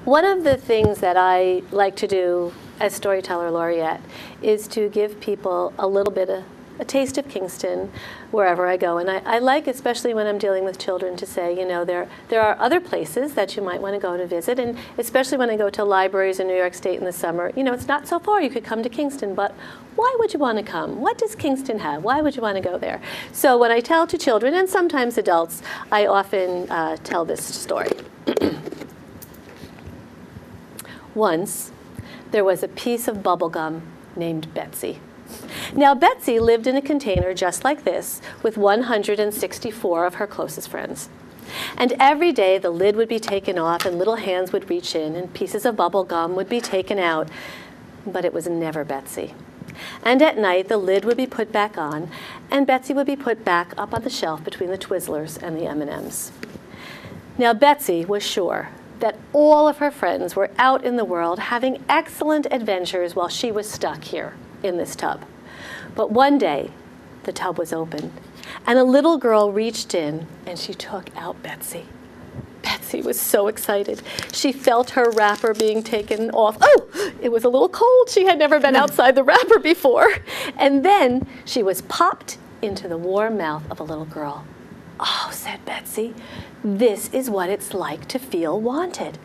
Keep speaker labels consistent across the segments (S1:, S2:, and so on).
S1: One of the things that I like to do as storyteller laureate is to give people a little bit of a taste of Kingston wherever I go. And I like, especially when I'm dealing with children, to say, you know, there are other places that you might want to go to visit. And especially when I go to libraries in New York State in the summer, you know, it's not so far. You could come to Kingston, but why would you want to come? What does Kingston have? Why would you want to go there? So when I tell to children, and sometimes adults, I often tell this story. Once, there was a piece of bubblegum named Betsy. Now, Betsy lived in a container just like this with 164 of her closest friends. And every day the lid would be taken off and little hands would reach in and pieces of bubble gum would be taken out, but it was never Betsy. And at night the lid would be put back on and Betsy would be put back up on the shelf between the Twizzlers and the M&Ms. Now, Betsy was sure that all of her friends were out in the world having excellent adventures while she was stuck here in this tub. But one day, the tub was opened, and a little girl reached in, and she took out Betsy. Betsy was so excited. She felt her wrapper being taken off. Oh, it was a little cold. She had never been outside the wrapper before. And then she was popped into the warm mouth of a little girl. Oh, said Betsy, this is what it's like to feel wanted.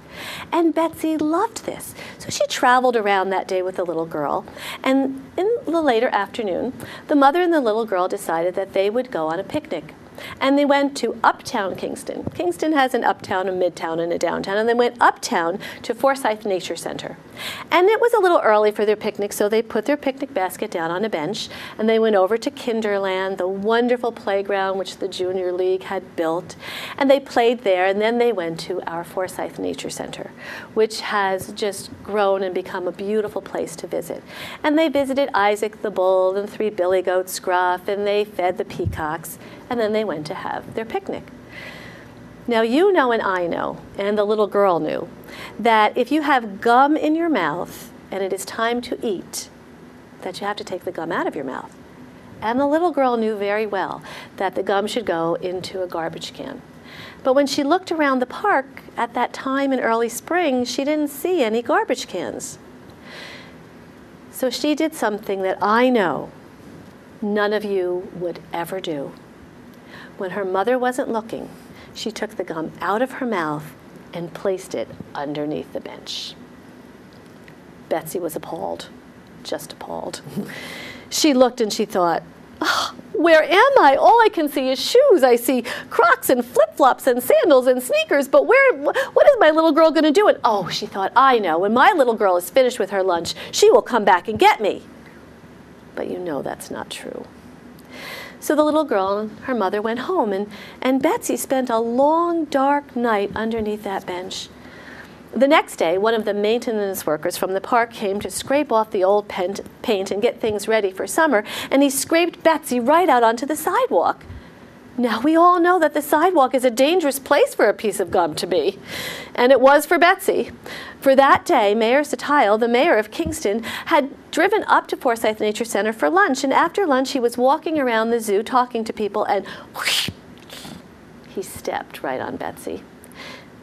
S1: And Betsy loved this. So she traveled around that day with the little girl. And in the later afternoon, the mother and the little girl decided that they would go on a picnic. And they went to uptown Kingston. Kingston has an uptown, a midtown, and a downtown. And they went uptown to Forsyth Nature Center. And it was a little early for their picnic, so they put their picnic basket down on a bench. And they went over to Kinderland, the wonderful playground which the Junior League had built. And they played there, and then they went to our Forsyth Nature Center, which has just grown and become a beautiful place to visit. And they visited Isaac the bull and 3 billy goats Scruff, and they fed the peacocks. And then they went to have their picnic. Now, you know and I know, and the little girl knew, that if you have gum in your mouth and it is time to eat, that you have to take the gum out of your mouth. And the little girl knew very well that the gum should go into a garbage can. But when she looked around the park at that time in early spring, she didn't see any garbage cans. So she did something that I know none of you would ever do. When her mother wasn't looking, she took the gum out of her mouth and placed it underneath the bench. Betsy was appalled, just appalled. She looked and she thought, oh, where am I? All I can see is shoes. I see Crocs and flip-flops and sandals and sneakers, but what is my little girl going to do? And oh, she thought, I know, when my little girl is finished with her lunch, she will come back and get me. But you know that's not true. So the little girl and her mother went home, and Betsy spent a long, dark night underneath that bench. The next day, one of the maintenance workers from the park came to scrape off the old paint and get things ready for summer, and he scraped Betsy right out onto the sidewalk. Now, we all know that the sidewalk is a dangerous place for a piece of gum to be. And it was for Betsy. For that day, Mayor Satile, the mayor of Kingston, had driven up to Forsyth Nature Center for lunch. And after lunch, he was walking around the zoo talking to people, and whoosh, he stepped right on Betsy.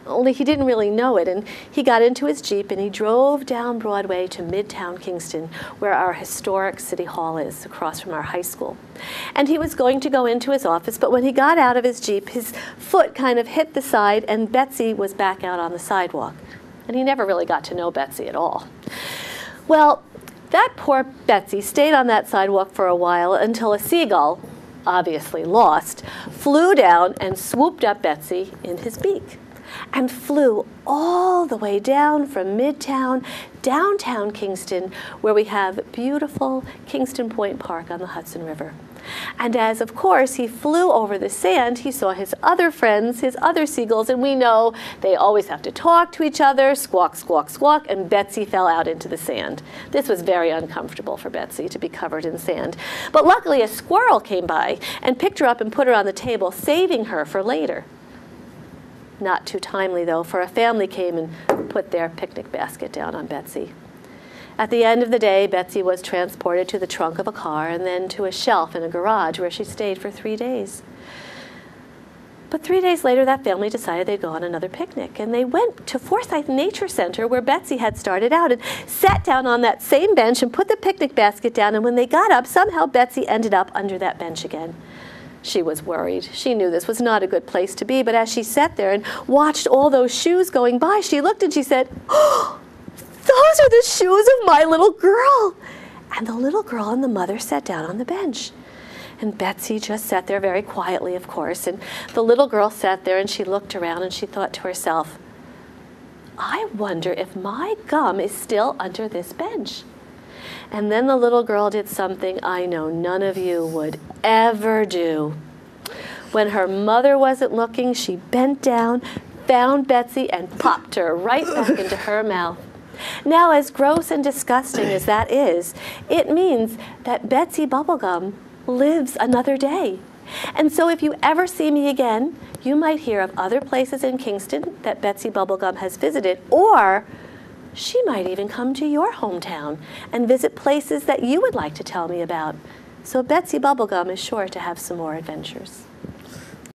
S1: Only he didn't really know it, and he got into his Jeep and he drove down Broadway to Midtown Kingston, where our historic City Hall is, across from our high school. And he was going to go into his office, but when he got out of his Jeep, his foot kind of hit the side, and Betsy was back out on the sidewalk. And he never really got to know Betsy at all. Well, that poor Betsy stayed on that sidewalk for a while until a seagull, obviously lost, flew down and swooped up Betsy in his beak, and flew all the way down from Midtown, downtown Kingston, where we have beautiful Kingston Point Park on the Hudson River. And as, of course, he flew over the sand, he saw his other friends, his other seagulls, and we know they always have to talk to each other, squawk, squawk, squawk, and Betsy fell out into the sand. This was very uncomfortable for Betsy to be covered in sand. But luckily, a squirrel came by and picked her up and put her on the table, saving her for later. Not too timely, though, for a family came and put their picnic basket down on Betsy. At the end of the day, Betsy was transported to the trunk of a car and then to a shelf in a garage where she stayed for 3 days. But 3 days later, that family decided they'd go on another picnic. And they went to Forsyth Nature Center, where Betsy had started out, and sat down on that same bench and put the picnic basket down. And when they got up, somehow Betsy ended up under that bench again. She was worried. She knew this was not a good place to be. But as she sat there and watched all those shoes going by, she looked and she said, "Oh, those are the shoes of my little girl." And the little girl and the mother sat down on the bench. And Betsy just sat there very quietly, of course. And the little girl sat there and she looked around and she thought to herself, "I wonder if my gum is still under this bench." And then the little girl did something I know none of you would ever do. When her mother wasn't looking, she bent down, found Betsy, and popped her right back into her mouth. Now, as gross and disgusting as that is, it means that Betsy Bubblegum lives another day. And so if you ever see me again, you might hear of other places in Kingston that Betsy Bubblegum has visited, or she might even come to your hometown and visit places that you would like to tell me about. So Betsy Bubblegum is sure to have some more adventures.